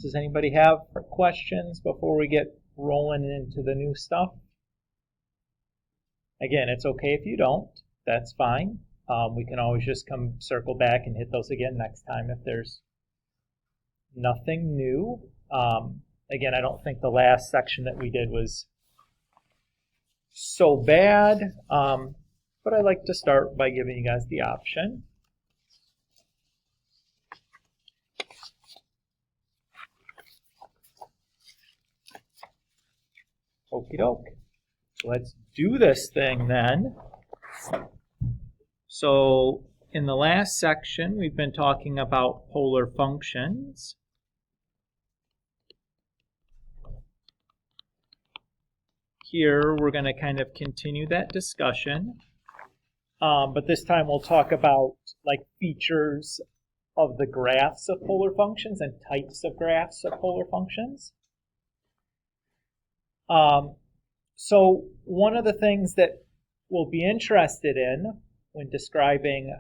Does anybody have questions before we get rolling into the new stuff? Again, it's okay if you don't. That's fine. We can always just come circle back and hit those again next time if there's nothing new. Again, I don't think the last section that we did was so bad, but I like to start by giving you guys the option. Okie doke. Let's do this thing then. So in the last section, we've been talking about polar functions. Here, we're going to kind of continue that discussion. But this time we'll talk about like features of the graphs of polar functions and types of graphs of polar functions. So one of the things that we'll be interested in when describing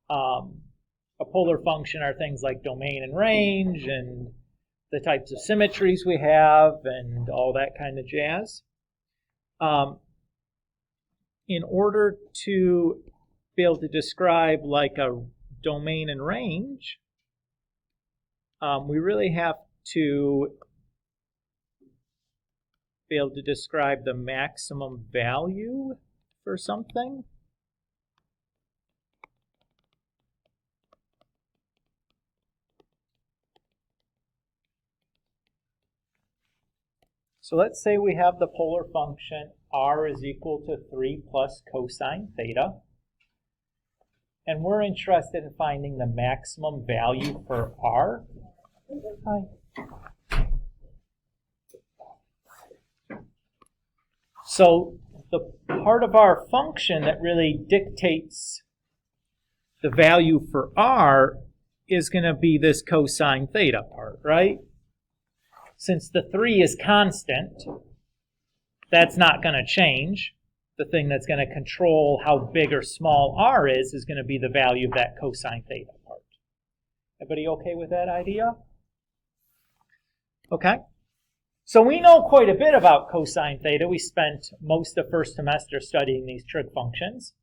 a polar function are things like domain and range and the types of symmetries we have and all that kind of jazz. In order to be able to describe like a domain and range, we really have to be able to describe the maximum value for something. So let's say we have the polar function r is equal to 3 plus cosine theta. And we're interested in finding the maximum value for r. Hi. So the part of our function that really dictates the value for r is going to be this cosine theta part, right? Since the 3 is constant, that's not going to change. The thing that's going to control how big or small r is going to be the value of that cosine theta part. Everybody okay with that idea? Okay. So we know quite a bit about cosine theta. We spent most of first semester studying these trig functions.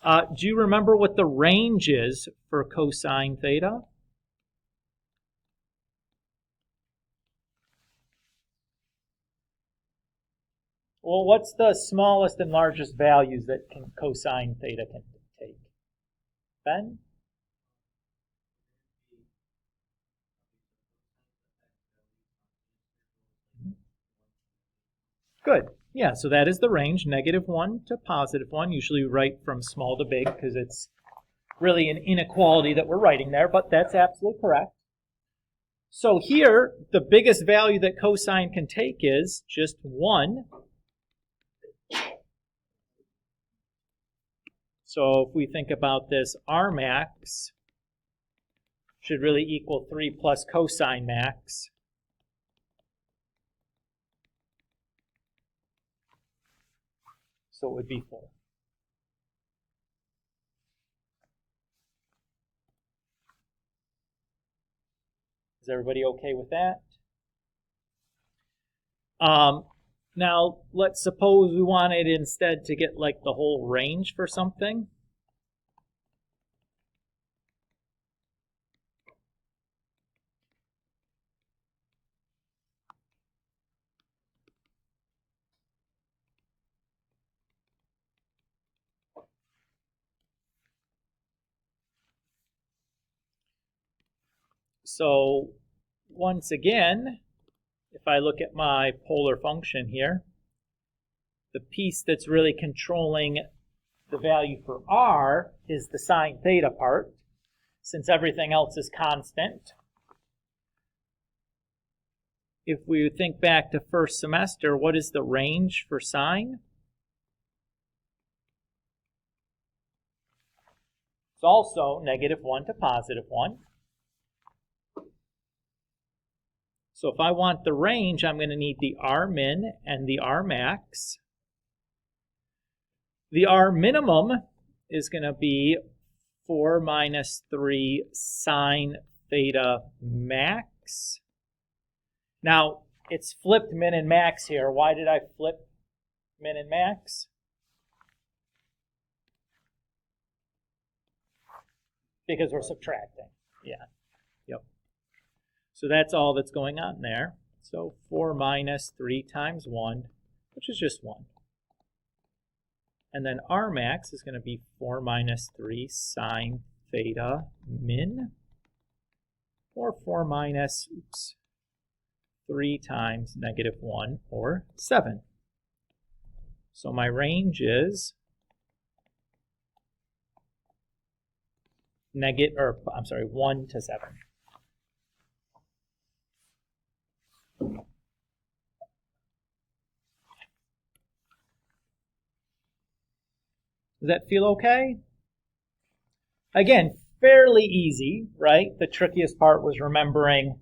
Do you remember what the range is for cosine theta? Well, what's the smallest and largest values that cosine theta can take? Ben? Good. Yeah, so that is the range, -1 to +1. Usually we write from small to big because it's really an inequality that we're writing there, but that's absolutely correct. So here, the biggest value that cosine can take is just 1. So if we think about this, r max should really equal 3 plus cosine max. So it would be 4. Is everybody okay with that? Now, let's suppose we wanted instead to get like the whole range for something. So once again, if I look at my polar function here, the piece that's really controlling the value for r is the sine theta part, since everything else is constant. If we think back to first semester, what is the range for sine? It's also -1 to +1. So if I want the range, I'm going to need the r min and the r max. The r minimum is going to be 4 minus 3 sine theta max. Now, it's flipped min and max here. Why did I flip min and max? Because we're subtracting. Yeah. Yep. So that's all that's going on there. So 4 minus 3 times 1, which is just 1. And then R max is going to be 4 minus 3 sine theta min, or 4 minus 3 times negative 1, or 7. So my range is 1 to 7. Does that feel okay? Again, fairly easy, right? The trickiest part was remembering,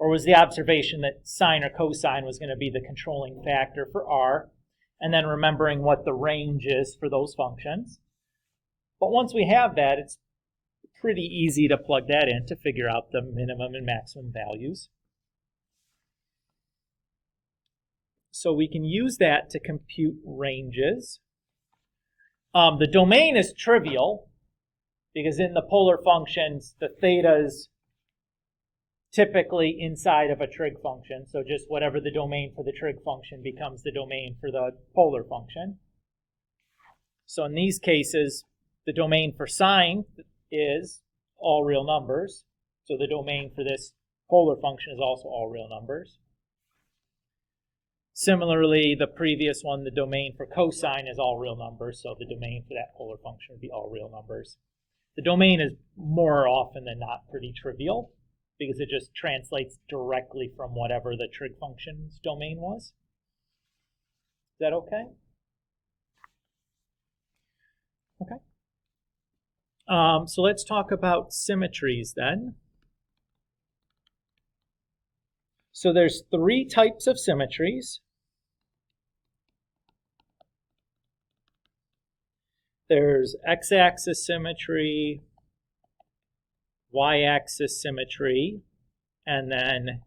or was the observation that sine or cosine was going to be the controlling factor for R, and then remembering what the range is for those functions. But once we have that, it's pretty easy to plug that in to figure out the minimum and maximum values. So we can use that to compute ranges. The domain is trivial because in the polar functions, the theta is typically inside of a trig function. So just whatever the domain for the trig function becomes the domain for the polar function. So in these cases, the domain for sine is all real numbers. So the domain for this polar function is also all real numbers. Similarly, the previous one, the domain for cosine is all real numbers, so the domain for that polar function would be all real numbers. The domain is more often than not pretty trivial because it just translates directly from whatever the trig function's domain was. Is that okay? Okay. So let's talk about symmetries then. So there's 3 types of symmetries. There's x-axis symmetry, y-axis symmetry, and then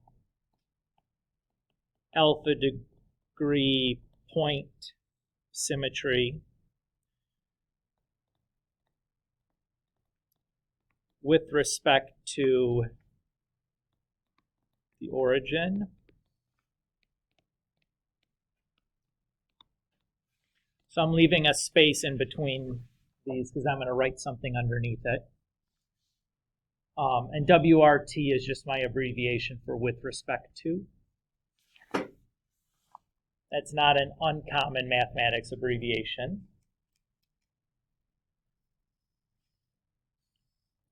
alpha degree point symmetry with respect to the origin. So I'm leaving a space in between these because I'm going to write something underneath it. And WRT is just my abbreviation for with respect to. That's not an uncommon mathematics abbreviation.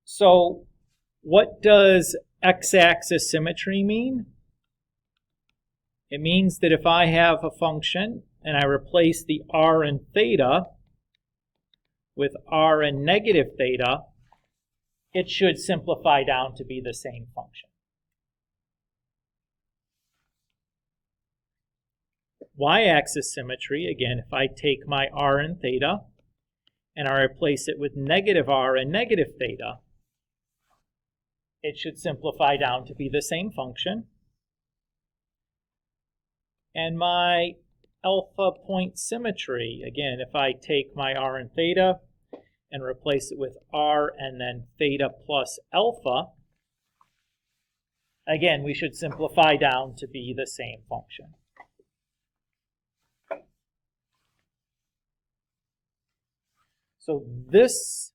So what does x-axis symmetry mean? It means that if I have a function and I replace the r and theta with r and negative theta, it should simplify down to be the same function. Y-axis symmetry, again, if I take my r and theta and I replace it with negative r and negative theta, it should simplify down to be the same function. And my alpha point symmetry, again, if I take my r and theta and replace it with r and then theta plus alpha, again, we should simplify down to be the same function. So these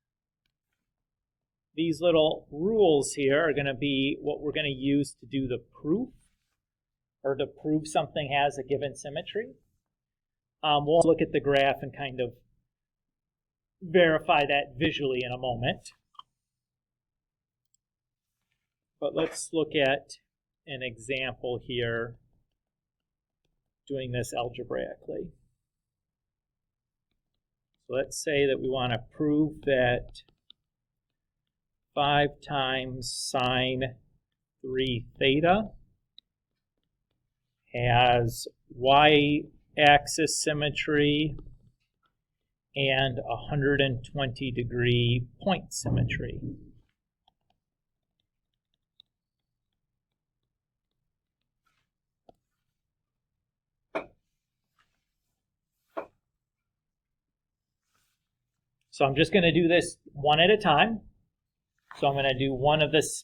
little rules here are going to be what we're going to use to do the proof, or to prove something has a given symmetry. We'll look at the graph and kind of verify that visually in a moment. But let's look at an example here doing this algebraically. So let's say that we want to prove that 5 times sine 3 theta has y-axis symmetry and 120 degree point symmetry. So I'm just going to do this one at a time. So I'm going to do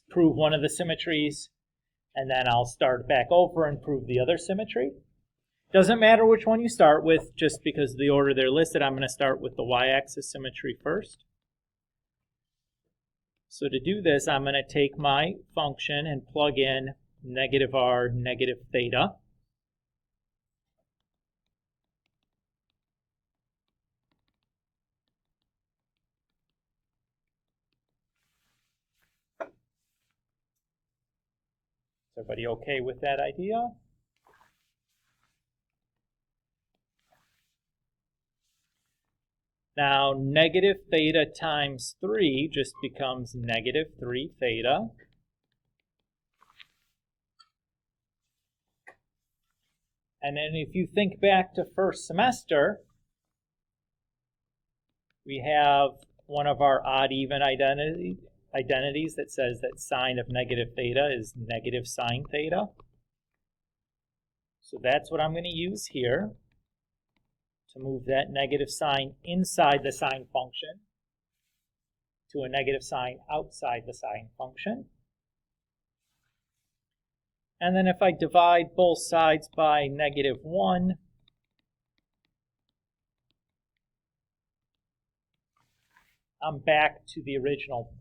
prove one of the symmetries, and then I'll start back over and prove the other symmetry. Doesn't matter which one you start with, just because of the order they're listed. I'm going to start with the y-axis symmetry first. So to do this, I'm going to take my function and plug in negative r, negative theta. Is everybody okay with that idea? Now, negative theta times 3 just becomes negative 3 theta. And then if you think back to first semester, we have one of our odd-even identities that says that sine of negative theta is negative sine theta. So that's what I'm going to use here to move that negative sign inside the sine function to a negative sign outside the sine function. And then if I divide both sides by negative 1, I'm back to the original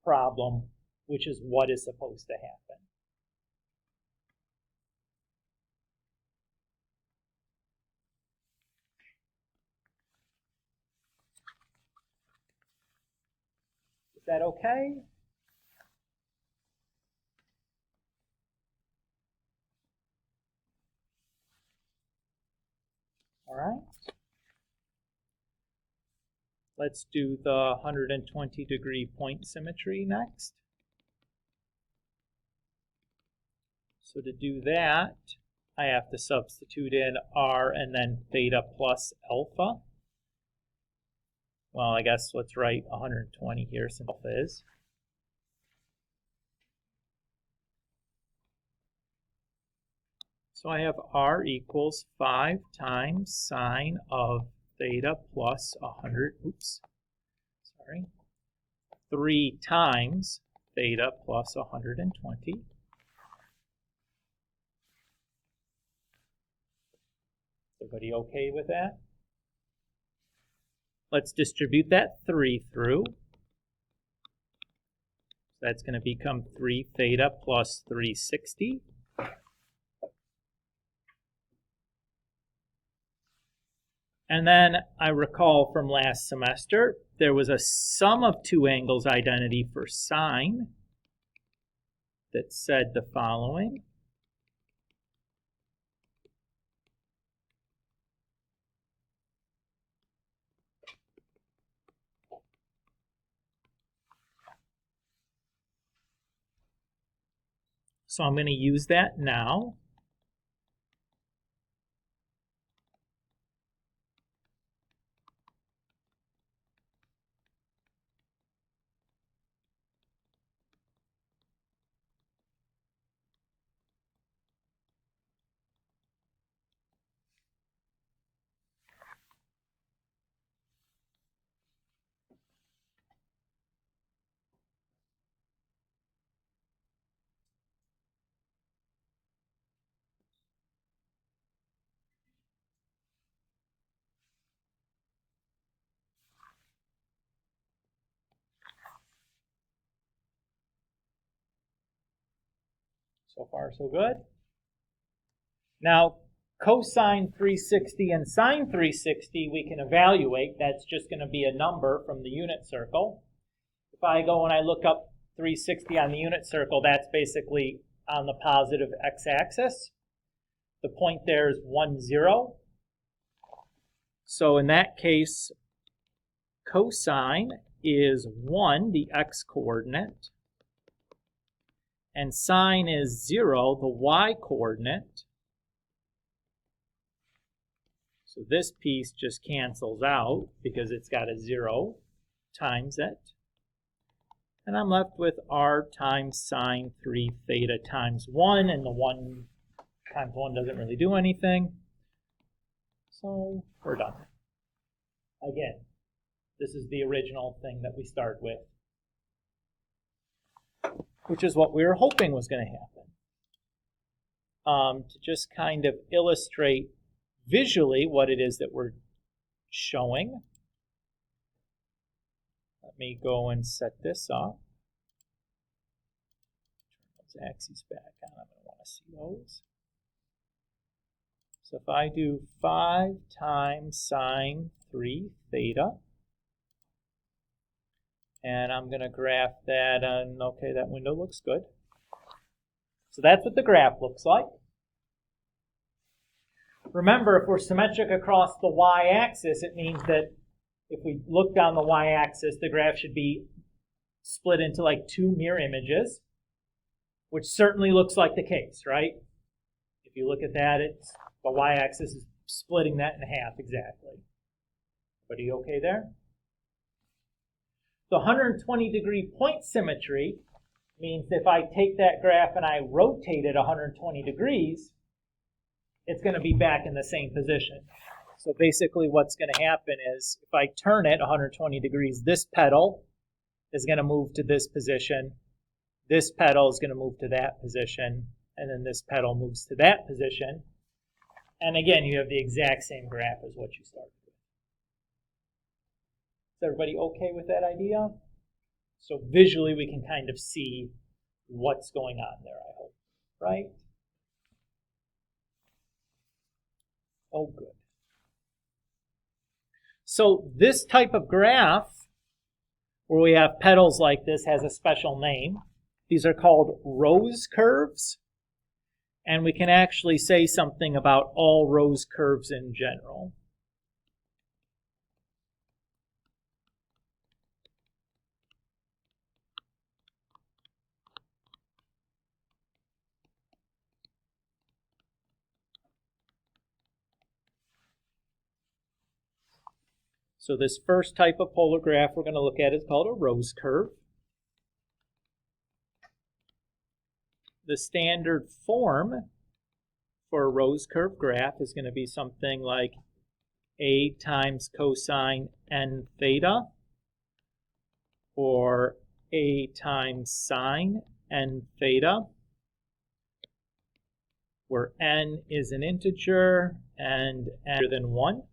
problem, which is what is supposed to happen. Is that okay? All right. Let's do the 120-degree point symmetry next. So to do that, I have to substitute in r and then theta plus alpha. Well, I guess let's write 120 here since alpha is. So I have r equals 5 times sine of theta plus 3 times theta plus 120. Everybody okay with that? Let's distribute that 3 through. So that's going to become 3 theta plus 360. And then I recall from last semester, there was a sum of two angles identity for sine that said the following. So I'm going to use that now. So far, so good. Now, cosine 360 and sine 360 we can evaluate. That's just going to be a number from the unit circle. If I go and I look up 360 on the unit circle, that's basically on the positive x-axis. The point there is 1, 0. So in that case, cosine is 1, the x-coordinate, and sine is 0, the y-coordinate. So this piece just cancels out because it's got a 0 times it. And I'm left with r times sine 3 theta times 1, and the 1 times 1 doesn't really do anything. So we're done. Again, This is the original thing that we started with, which is what we were hoping was going to happen. To just kind of illustrate visually what it is that we're showing, let me go and set this up. Turn those axes back on. I'm going to want to see those. So if I do 5 times sine 3 theta, and I'm going to graph that, and okay, that window looks good. So that's what the graph looks like. Remember, if we're symmetric across the y-axis, it means that if we look down the y-axis, the graph should be split into like 2 mirror images, which certainly looks like the case, right? If you look at that, it's the y-axis is splitting that in half exactly. Everybody okay there? The 120-degree point symmetry means if I take that graph and I rotate it 120 degrees, it's going to be back in the same position. So basically what's going to happen is if I turn it 120 degrees, this pedal is going to move to this position, this pedal is going to move to that position, and then this pedal moves to that position. And again, you have the exact same graph as what you started with. Is everybody okay with that idea? So visually we can kind of see what's going on there, I hope, right? Oh, good. So this type of graph, where we have pedals like this, has a special name. These are called rose curves. And we can actually say something about all rose curves in general. So this first type of polar graph we're going to look at is called a rose curve. The standard form for a rose curve graph is going to be something like a times cosine n theta, or a times sine n theta, where n is an integer and n greater than 1.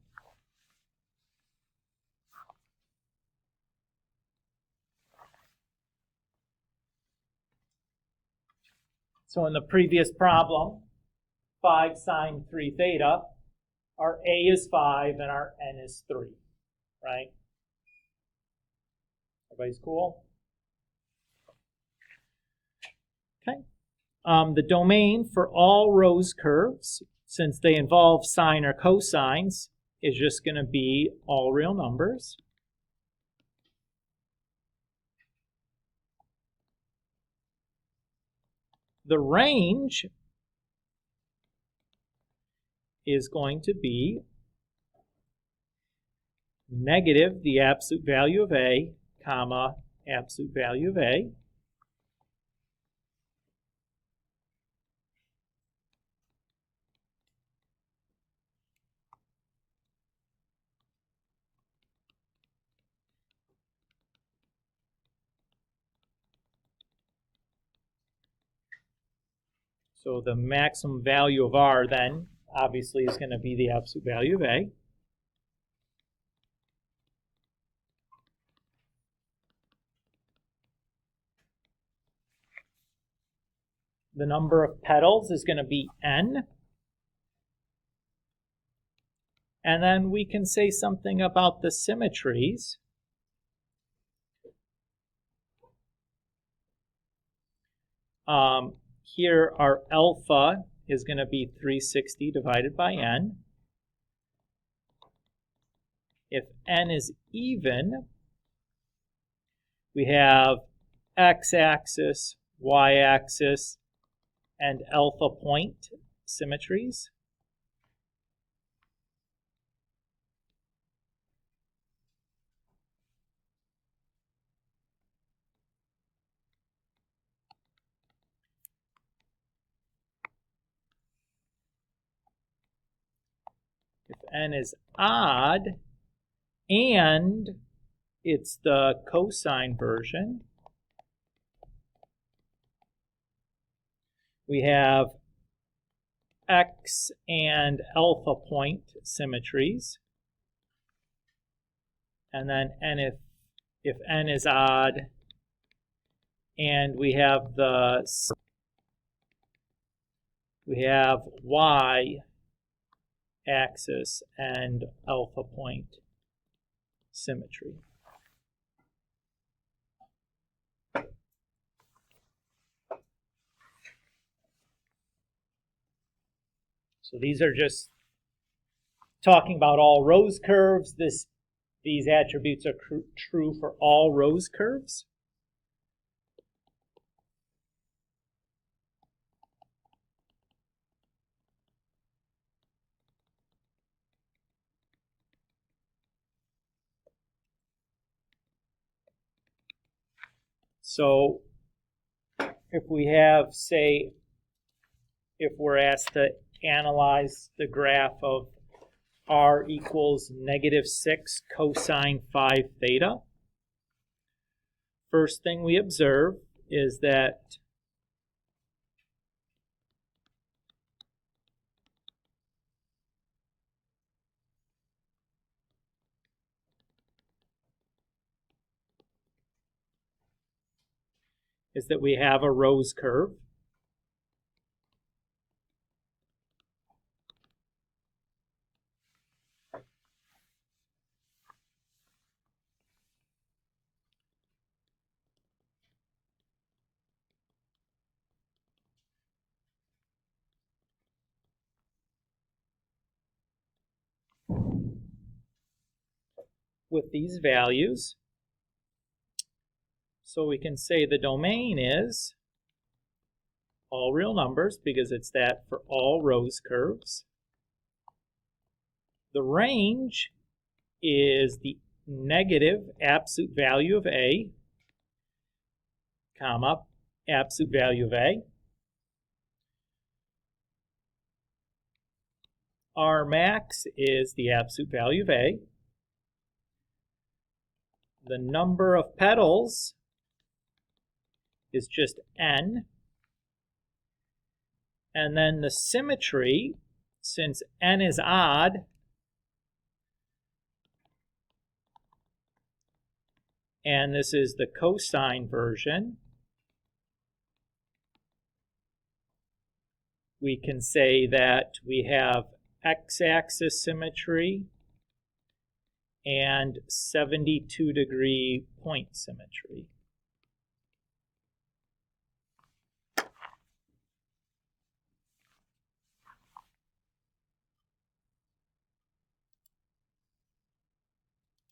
So in the previous problem, 5 sine 3 theta, our a is 5 and our n is 3, right? Everybody's cool? Okay. The domain for all rose curves, since they involve sine or cosines, is just going to be all real numbers. The range is going to be negative the absolute value of a, comma, absolute value of a. So the maximum value of r then obviously is going to be the absolute value of a. The number of petals is going to be n. And then we can say something about the symmetries. Here our alpha is going to be 360 divided by n. If n is even, we have x-axis, y-axis, and alpha point symmetries. If n is odd and it's the cosine version. We have x and alpha point symmetries. And then n if n is odd. And we have y axis and alpha point symmetry. So these are just talking about all Rose curves. These attributes are true for all Rose curves. So if we have, say, if we're asked to analyze the graph of r equals -6 cosine 5 theta, first thing we observe is that we have a Rose curve. With these values. So we can say the domain is all real numbers because it's that for all Rose curves. The range is the negative absolute value of A, comma, absolute value of A. R max is the absolute value of A. The number of petals is just n. And then the symmetry, since n is odd, and this is the cosine version, we can say that we have x-axis symmetry and 72-degree point symmetry.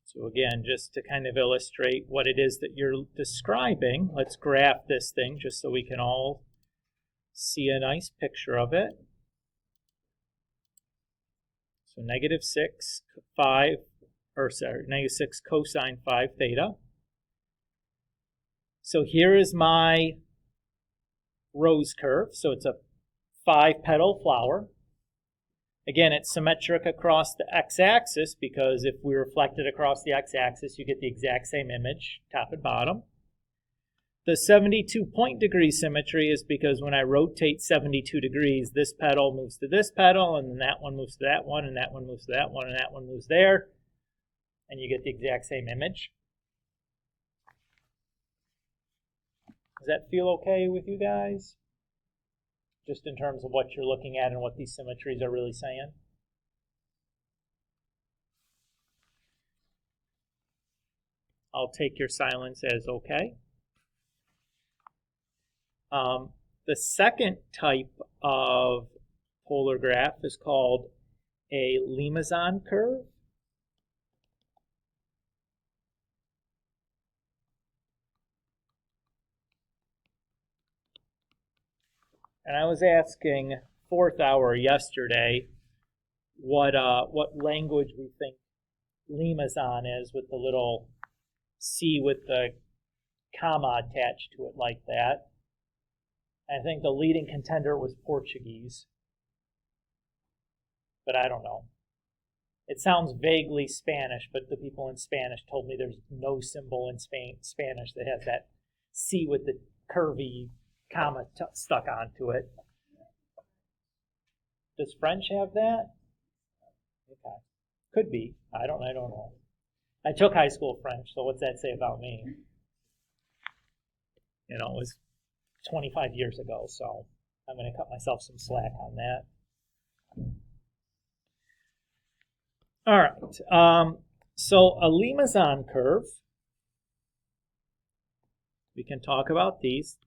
So again, just to kind of illustrate what it is that you're describing, let's graph this thing just so we can all see a nice picture of it. So -6 cosine 5 theta. So here is my Rose curve. So it's a 5-petal flower. Again, it's symmetric across the x-axis because if we reflect it across the x-axis, you get the exact same image, top and bottom. The 72-point degree symmetry is because when I rotate 72 degrees, this petal moves to this petal, and then that one moves to that one, and that one moves to that one, and that one moves there, and you get the exact same image. Does that feel okay with you guys? Just in terms of what you're looking at and what these symmetries are really saying? I'll take your silence as okay. The second type of polar graph is called a Limazon curve. And I was asking fourth hour yesterday what language we think Limazon is, with the little C with the comma attached to it like that. I think the leading contender was Portuguese, but I don't know. It sounds vaguely Spanish, but the people in Spanish told me there's no symbol in Spanish that has that C with the curvy comma stuck onto it. Does French have that? Okay. Could be. I don't know. I took high school French, so what's that say about me? You know, it was 25 years ago, so I'm going to cut myself some slack on that. All right. So a Limazon curve, we can talk about these.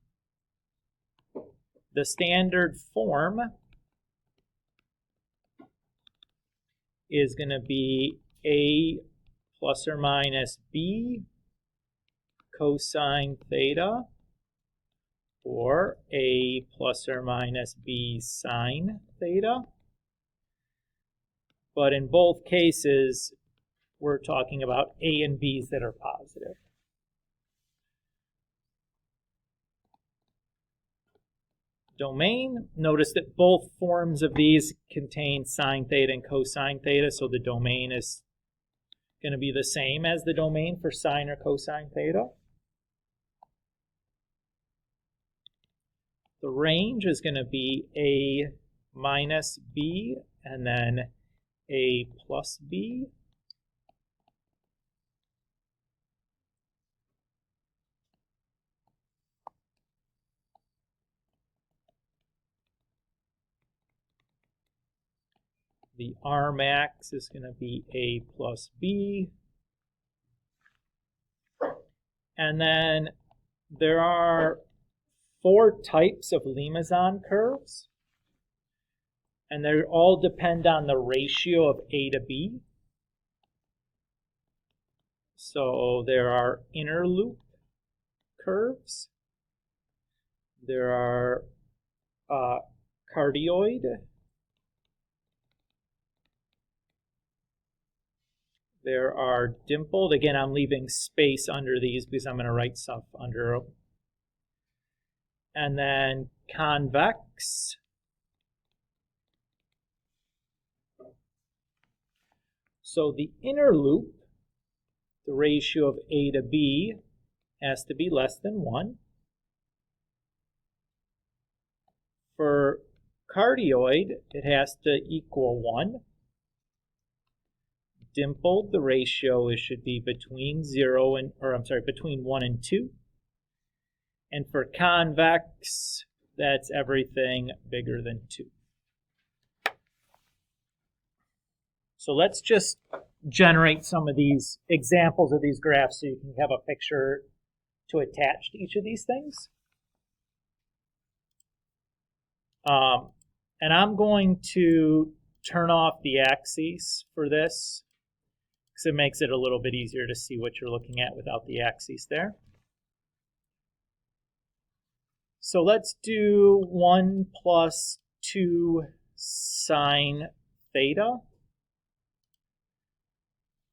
The standard form is going to be A plus or minus B cosine theta, or A plus or minus B sine theta. But in both cases, we're talking about A and B's that are positive. Domain, notice that both forms of these contain sine theta and cosine theta, so the domain is going to be the same as the domain for sine or cosine theta. The range is going to be A minus B and then A plus B. The R max is going to be A plus B. And then there are 4 types of Limazon curves. And they all depend on the ratio of A to B. So there are inner loop curves. There are cardioid. There are dimpled. Again, I'm leaving space under these because I'm going to write stuff under them. And then convex. So the inner loop, the ratio of A to B has to be less than 1. For cardioid, it has to equal 1. Dimpled, the ratio should be between between 1 and 2. And for convex, that's everything bigger than 2. So let's just generate some of these examples of these graphs so you can have a picture to attach to each of these things. And I'm going to turn off the axes for this because it makes it a little bit easier to see what you're looking at without the axes there. So let's do 1 plus 2 sine theta.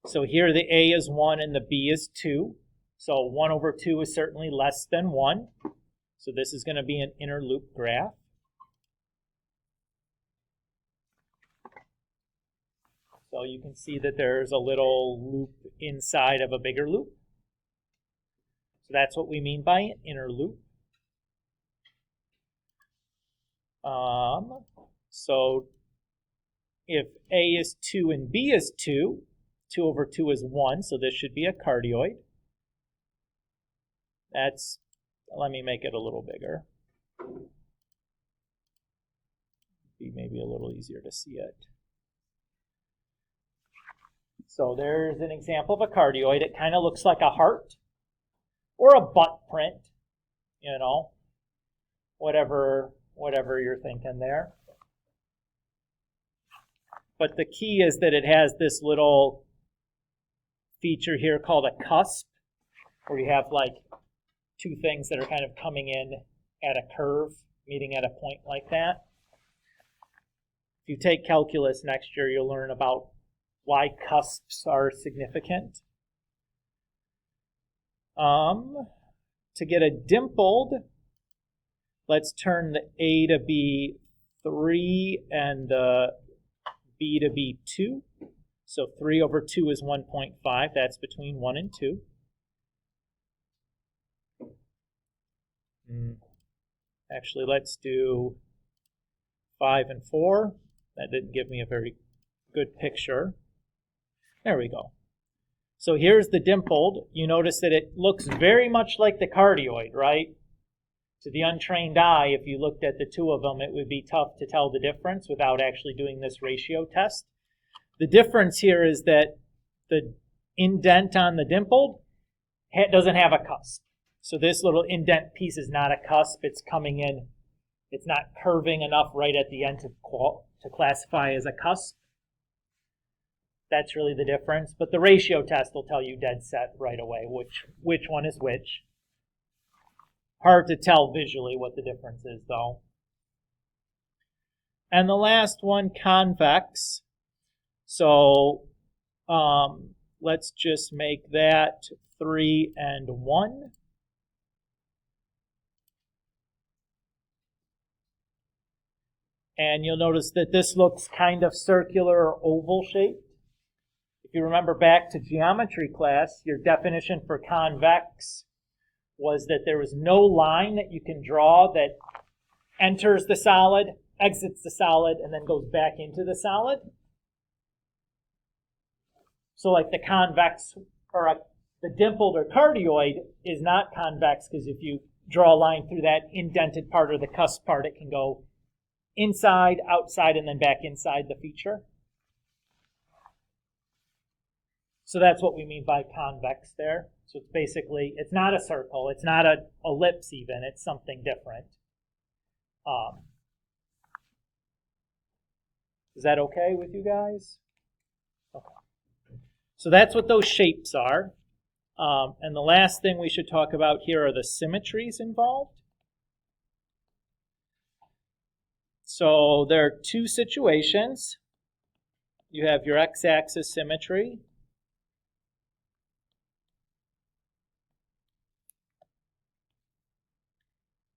So here the A is 1 and the B is 2. So 1 over 2 is certainly less than 1. So this is going to be an inner loop graph. So you can see that there's a little loop inside of a bigger loop. So that's what we mean by an inner loop. So if A is 2 and B is 2, 2 over 2 is 1, so this should be a cardioid. Let me make it a little bigger. Be maybe a little easier to see it. So there's an example of a cardioid. It kind of looks like a heart or a butt print, you know, whatever you're thinking there. But the key is that it has this little feature here called a cusp, where you have like 2 things that are kind of coming in at a curve, meeting at a point like that. If you take calculus next year, you'll learn about why cusps are significant. To get a dimpled, let's turn the A to be 3 and the B to be 2. So 3 over 2 is 1.5. That's between 1 and 2. Actually, let's do 5 and 4. That didn't give me a very good picture. There we go. So here's the dimpled. You notice that it looks very much like the cardioid, right? To the untrained eye, if you looked at the two of them, it would be tough to tell the difference without actually doing this ratio test. The difference here is that the indent on the dimpled doesn't have a cusp. So this little indent piece is not a cusp. It's coming in. It's not curving enough right at the end to classify as a cusp. That's really the difference. But the ratio test will tell you dead set right away which one is which. Hard to tell visually what the difference is, though. And the last one, convex. So let's just make that 3 and 1. And you'll notice that this looks kind of circular or oval shaped. If you remember back to geometry class, your definition for convex was that there was no line that you can draw that enters the solid, exits the solid, and then goes back into the solid. So like the convex, or the dimpled or cardioid is not convex, because if you draw a line through that indented part or the cusp part, it can go inside, outside, and then back inside the feature. So that's what we mean by convex there. So it's basically, it's not a circle, it's not an ellipse even, it's something different. Is that okay with you guys? Okay. So that's what those shapes are. And the last thing we should talk about here are the symmetries involved. So there are two situations. You have your x-axis symmetry.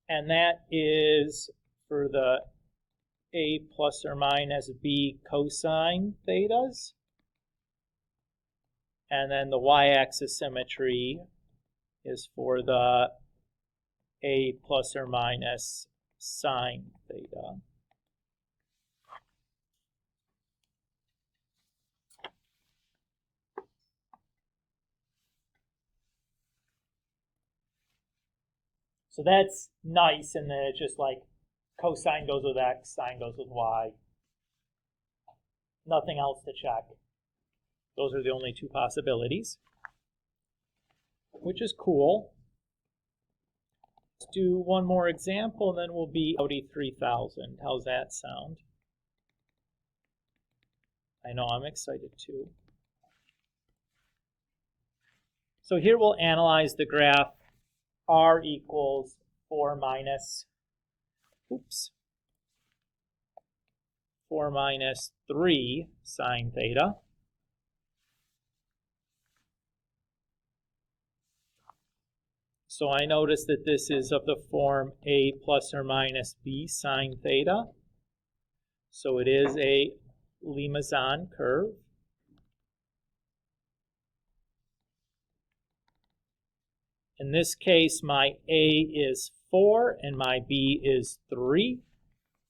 And that is for the a plus or minus b cosine thetas. And then the y-axis symmetry is for the a plus or minus sine theta. So that's nice, and then it's just like cosine goes with x, sine goes with y. Nothing else to check. Those are the only two possibilities, which is cool. Let's do one more example, and then we'll be Audi 3000. How's that sound? I know I'm excited too. So here we'll analyze the graph r equals 4 minus 3 sine theta. So I notice that this is of the form a plus or minus b sine theta. So it is a Limazon curve. In this case, my a is 4 and my b is 3.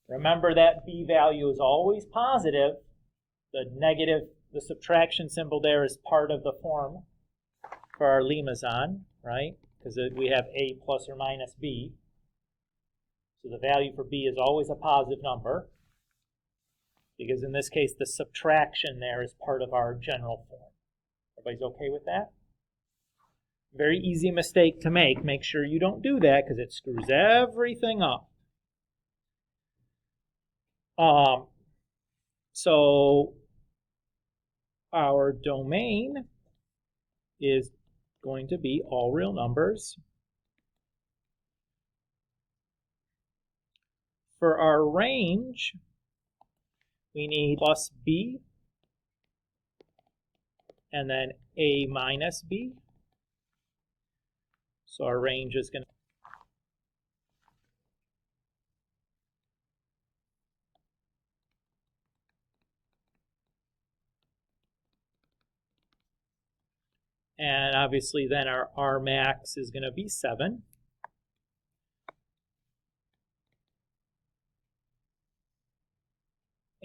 Remember that b value is always positive. The subtraction symbol there is part of the form for our Limazon, right? Because we have a plus or minus b. So the value for b is always a positive number, because in this case, the subtraction there is part of our general form. Everybody's okay with that? Very easy mistake to make. Make sure you don't do that, because it screws everything up. So our domain is going to be all real numbers. For our range, we need plus b and then a minus b. So our range is going to And obviously then our R max is going to be 7.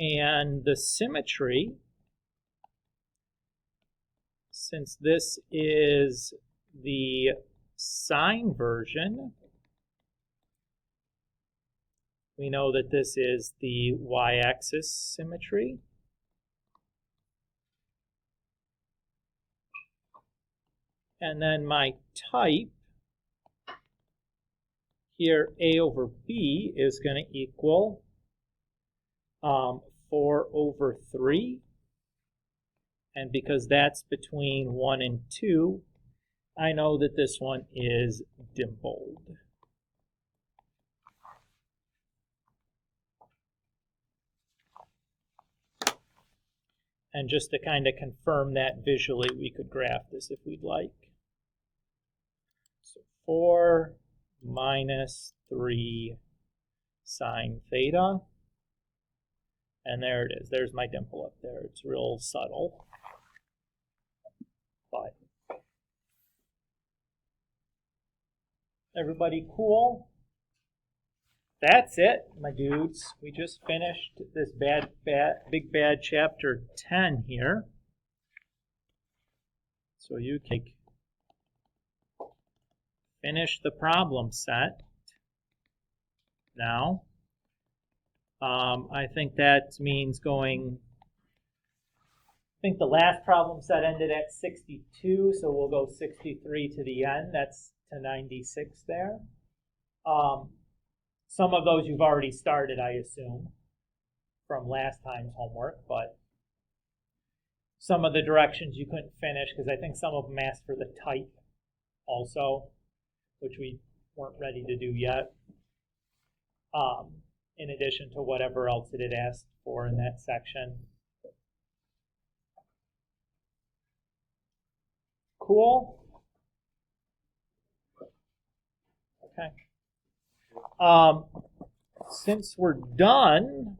And the symmetry, since this is the sine version, we know that this is the y-axis symmetry. And then my type here, a over b, is going to equal 4 over 3. And because that's between 1 and 2, I know that this one is dimpled. And just to kind of confirm that visually, we could graph this if we'd like. So 4 minus 3 sine theta. And there it is. There's my dimple up there. It's real subtle. But everybody cool? That's it, my dudes. We just finished this big bad chapter 10 here. So you can finish the problem set now. I think that means going, I think the last problem set ended at 62, so we'll go 63 to the end. That's to 96 there. Some of those you've already started, I assume, from last time's homework, but some of the directions you couldn't finish because I think some of them asked for the type also, which we weren't ready to do yet. In addition to whatever else it had asked for in that section. Cool? Okay. Since we're done